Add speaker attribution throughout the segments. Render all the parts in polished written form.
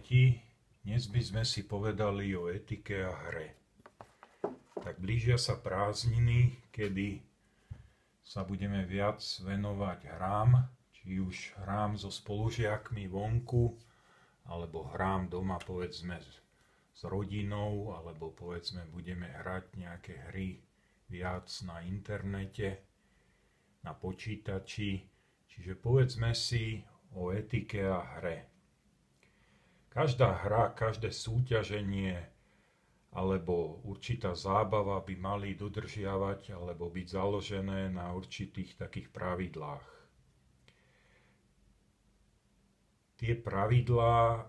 Speaker 1: deti, dnes by sme si povedali o etike a hre. Tak blížia sa prázdniny, kedy sa budeme viac venovať hrám, či už hrám so spolužiakmi vonku, alebo hrám doma, povedzme, s rodinou, alebo povedzme, budeme hrať nejaké hry viac na internete, na počítači. Čiže povedzme si o etike a hre. Každá hra, každé súťaženie alebo určitá zábava by mali dodržiavať alebo byť založené na určitých takých pravidlách. Tie pravidlá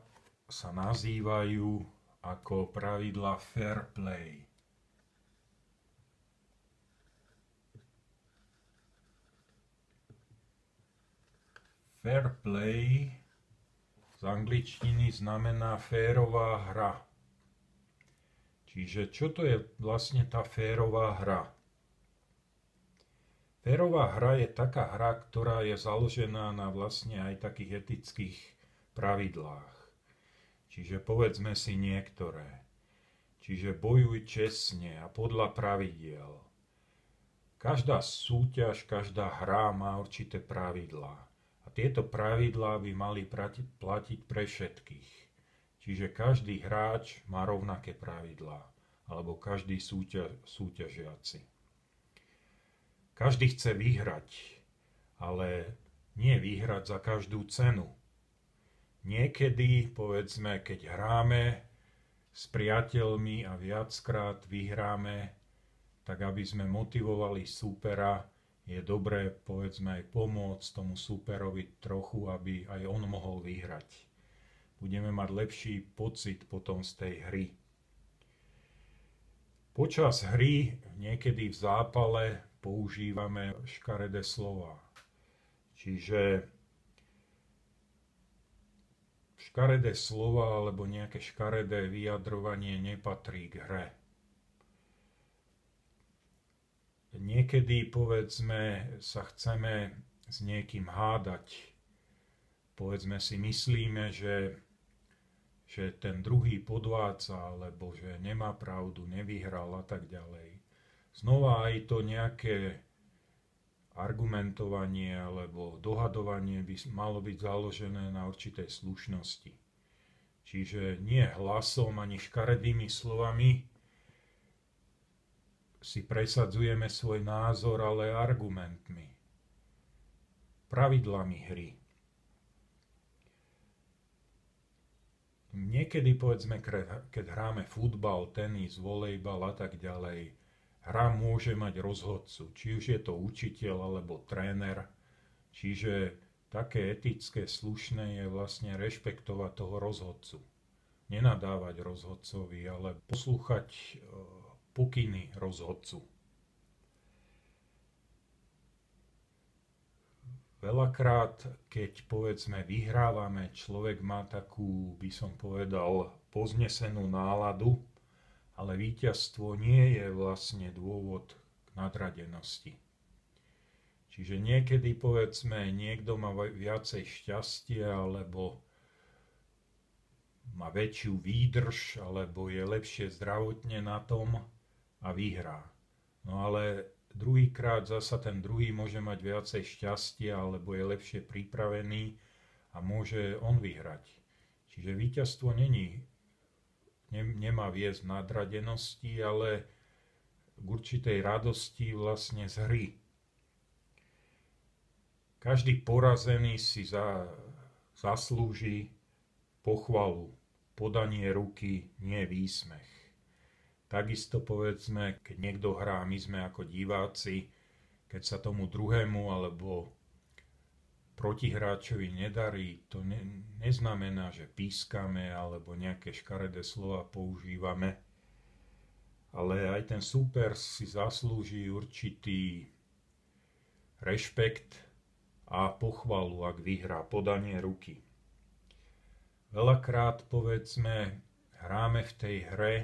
Speaker 1: sa nazývajú ako pravidlá fair play. Fair play z angličtiny znamená férová hra. Čiže čo to je vlastne tá férová hra? Férová hra je taká hra, ktorá je založená na vlastne aj takých etických pravidlách. Čiže povedzme si niektoré. Čiže bojuj čestne a podľa pravidiel. Každá súťaž, každá hra má určité pravidlá. A tieto pravidlá by mali platiť pre všetkých. Čiže každý hráč má rovnaké pravidlá, alebo každý súťažiaci. Každý chce vyhrať, ale nie vyhrať za každú cenu. Niekedy, povedzme, keď hráme s priateľmi a viackrát vyhráme, tak aby sme motivovali súpera, je dobré, povedzme, aj pomôcť tomu súperovi trochu, aby aj on mohol vyhrať. Budeme mať lepší pocit potom z tej hry. Počas hry, niekedy v zápale, používame škaredé slova. Čiže škaredé slova alebo nejaké škaredé vyjadrovanie nepatrí k hre. Niekedy, povedzme, sa chceme s niekým hádať. Povedzme si, myslíme, že ten druhý podvádza, alebo že nemá pravdu, nevyhral a tak ďalej. Znova aj to nejaké argumentovanie alebo dohadovanie by malo byť založené na určitej slušnosti. Čiže nie hlasom ani škaredými slovami si presadzujeme svoj názor, ale argumentmi, pravidlami hry. Niekedy, povedzme, keď hráme futbal, tenis, volejbal a tak ďalej, hra môže mať rozhodcu, či už je to učiteľ alebo tréner. Čiže také etické, slušné je vlastne rešpektovať toho rozhodcu. Nenadávať rozhodcovi, ale poslúchať pokyny rozhodcu. Veľakrát, keď povedzme vyhrávame, človek má takú, by som povedal, povznesenú náladu, ale víťazstvo nie je vlastne dôvod k nadradenosti. Čiže niekedy, povedzme, niekto má viacej šťastia, alebo má väčšiu výdrž, alebo je lepšie zdravotne na tom a vyhrá. No ale druhýkrát zasa ten druhý môže mať viacej šťastia, alebo je lepšie pripravený a môže on vyhrať. Čiže víťazstvo nemá viesť nadradenosti, ale k určitej radosti vlastne z hry. Každý porazený si zaslúži pochvalu, podanie ruky, nie výsmech. Takisto, povedzme, keď niekto hrá, my sme ako diváci, keď sa tomu druhému alebo protihráčovi nedarí, to neznamená, že pískame alebo nejaké škaredé slova používame, ale aj ten súper si zaslúži určitý rešpekt a pochvalu, ak vyhrá, podanie ruky. Veľakrát, povedzme, hráme v tej hre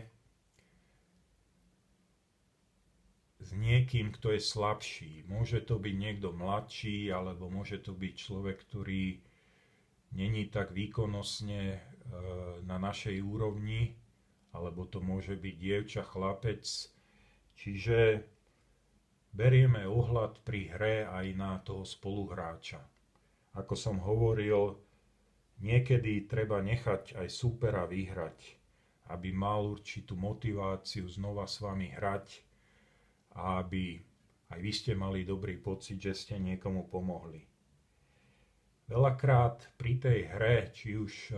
Speaker 1: s niekým, kto je slabší. Môže to byť niekto mladší, alebo môže to byť človek, ktorý není tak výkonnostne na našej úrovni, alebo to môže byť dievča, chlapec. Čiže berieme ohľad pri hre aj na toho spoluhráča. Ako som hovoril, niekedy treba nechať aj súpera vyhrať, aby mal určitú motiváciu znova s vami hrať a aby aj vy ste mali dobrý pocit, že ste niekomu pomohli. Veľakrát pri tej hre, či už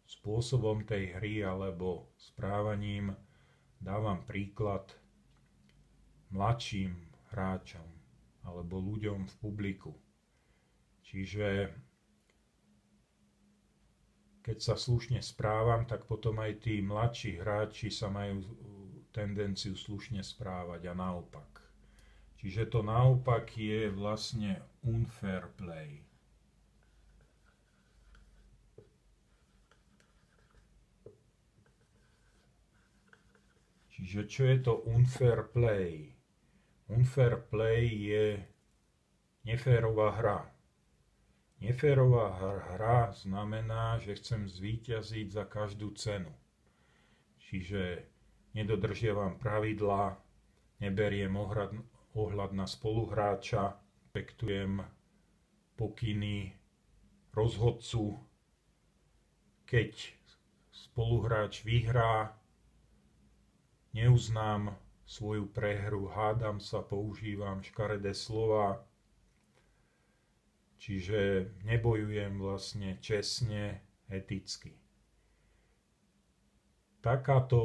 Speaker 1: spôsobom tej hry alebo správaním, dávam príklad mladším hráčom alebo ľuďom v publiku. Čiže keď sa slušne správam, tak potom aj tí mladší hráči sa majú tendenciu slušne správať a naopak. Čiže to naopak je vlastne unfair play. Čiže čo je to unfair play? Unfair play je neférová hra. Neférová hra znamená, že chcem zvíťaziť za každú cenu. Čiže nedodržiavam pravidlá, neberiem ohľad na spoluhráča, rešpektujem pokyny rozhodcu. Keď spoluhráč vyhrá, neuznám svoju prehru, hádam sa, používam škaredé slova, čiže nebojujem vlastne čestne, eticky. Takáto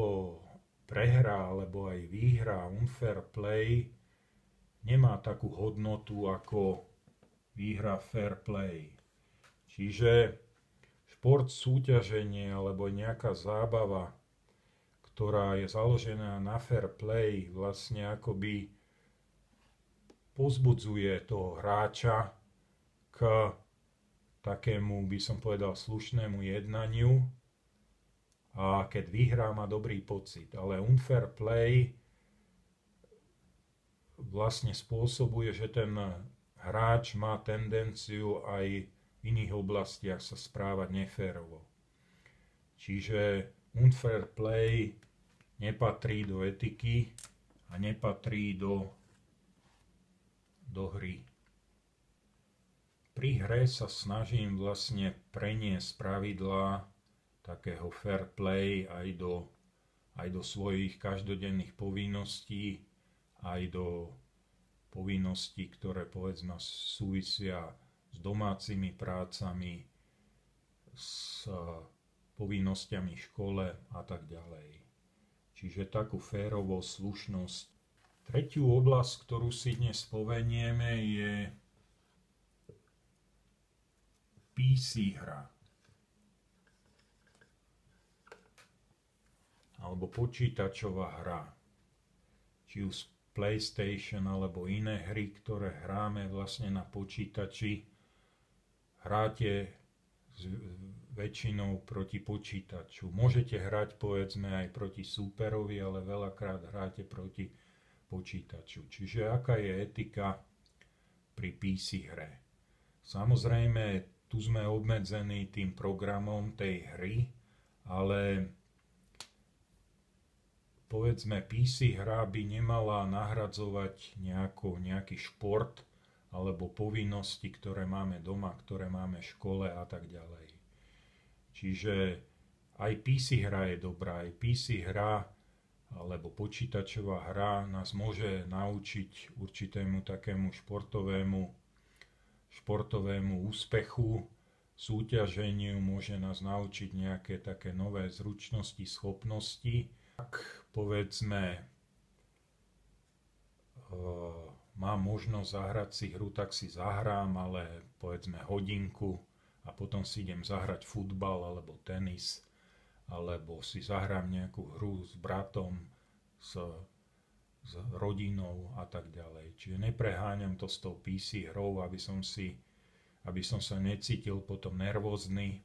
Speaker 1: prehra alebo aj výhra, unfair play, nemá takú hodnotu ako výhra fair play. Čiže šport, súťaženie alebo nejaká zábava, ktorá je založená na fair play, vlastne akoby pozbudzuje toho hráča k takému, by som povedal, slušnému jednaniu a keď vyhrá, má dobrý pocit. Ale unfair play vlastne spôsobuje, že ten hráč má tendenciu aj v iných oblastiach sa správať neférovo. Čiže unfair play nepatrí do etiky a nepatrí do hry. Pri hre sa snažím vlastne preniesť pravidlá takého fair play aj do svojich každodenných povinností, aj do povinností, ktoré povedzme súvisia s domácimi prácami, s povinnosťami v škole a tak ďalej. Čiže takú férovosť, slušnosť. Tretiu oblasť, ktorú si dnes spomenieme, je PC hra. Alebo počítačová hra. Či už PlayStation alebo iné hry, ktoré hráme vlastne na počítači. Hráte väčšinou proti počítaču. Môžete hrať povedzme aj proti súperovi, ale veľakrát hráte proti počítaču. Čiže aká je etika pri PC hre? Samozrejme, tu sme obmedzení tým programom tej hry, ale povedzme PC hra by nemala nahradzovať nejaký šport alebo povinnosti, ktoré máme doma, ktoré máme v škole a tak ďalej. Čiže aj PC hra je dobrá, aj PC hra alebo počítačová hra nás môže naučiť určitému takému športovému úspechu, súťaženiu, môže nás naučiť nejaké také nové zručnosti, schopnosti. Ak povedzme mám možnosť zahrať si hru, tak si zahrám, ale povedzme hodinku a potom si idem zahrať futbal alebo tenis, alebo si zahrám nejakú hru s bratom, s rodinou a tak ďalej. Čiže nepreháňam to s tou PC hrou, aby som sa necítil potom nervózny,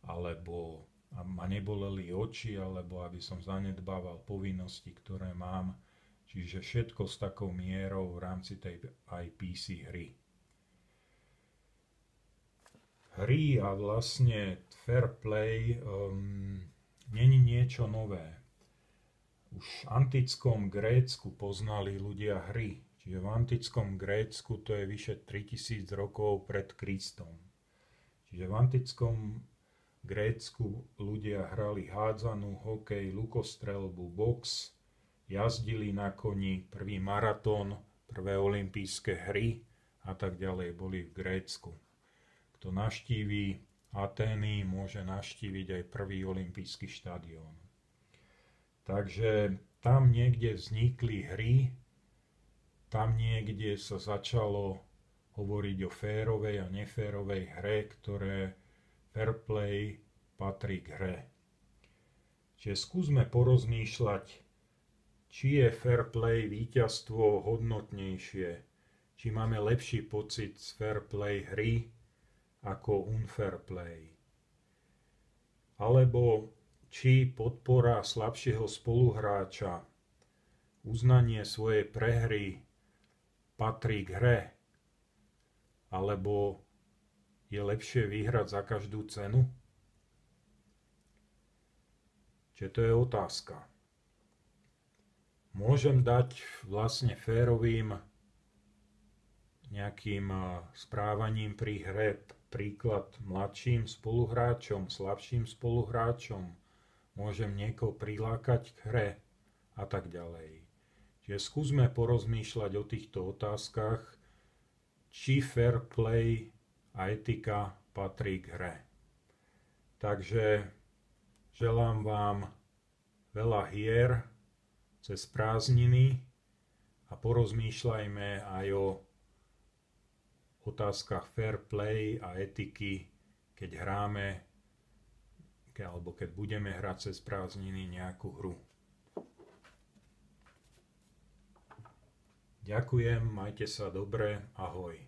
Speaker 1: alebo ma neboleli oči, alebo aby som zanedbával povinnosti, ktoré mám. Čiže všetko s takou mierou v rámci tej aj PC hry. hry a vlastne fair play není niečo nové. Už v antickom Grécku poznali ľudia hry. Čiže v antickom Grécku to je vyše 3000 rokov pred Kristom. Čiže v antickom Grécku ľudia hrali hádzanú, hokej, lukostrelbu, box, jazdili na koni, prvý maratón, prvé olympijské hry a tak ďalej boli v Grécku. Kto navštíví Atény, môže navštíviť aj prvý olympijský štadión. Takže tam niekde vznikli hry, tam niekde sa začalo hovoriť o férovej a neférovej hre, ktoré fair play patrí k hre. Čiže skúsme porozmýšľať, či je fair play víťazstvo hodnotnejšie, či máme lepší pocit z fair play hry ako unfair play. Alebo či podpora slabšieho spoluhráča, uznanie svojej prehry patrí k hre, alebo je lepšie vyhrať za každú cenu? Čiže to je otázka. Môžem dať vlastne férovým nejakým správaním pri hre príklad mladším spoluhráčom, slabším spoluhráčom, môžem niekoho prilákať k hre a tak ďalej. Čiže skúsme porozmýšľať o týchto otázkach, či fair play a etika patrí k hre. Takže želám vám veľa hier cez prázdniny a porozmýšľajme aj o otázkach fair play a etiky, keď hráme alebo keď budeme hrať cez prázdniny nejakú hru. Ďakujem, majte sa dobre, ahoj.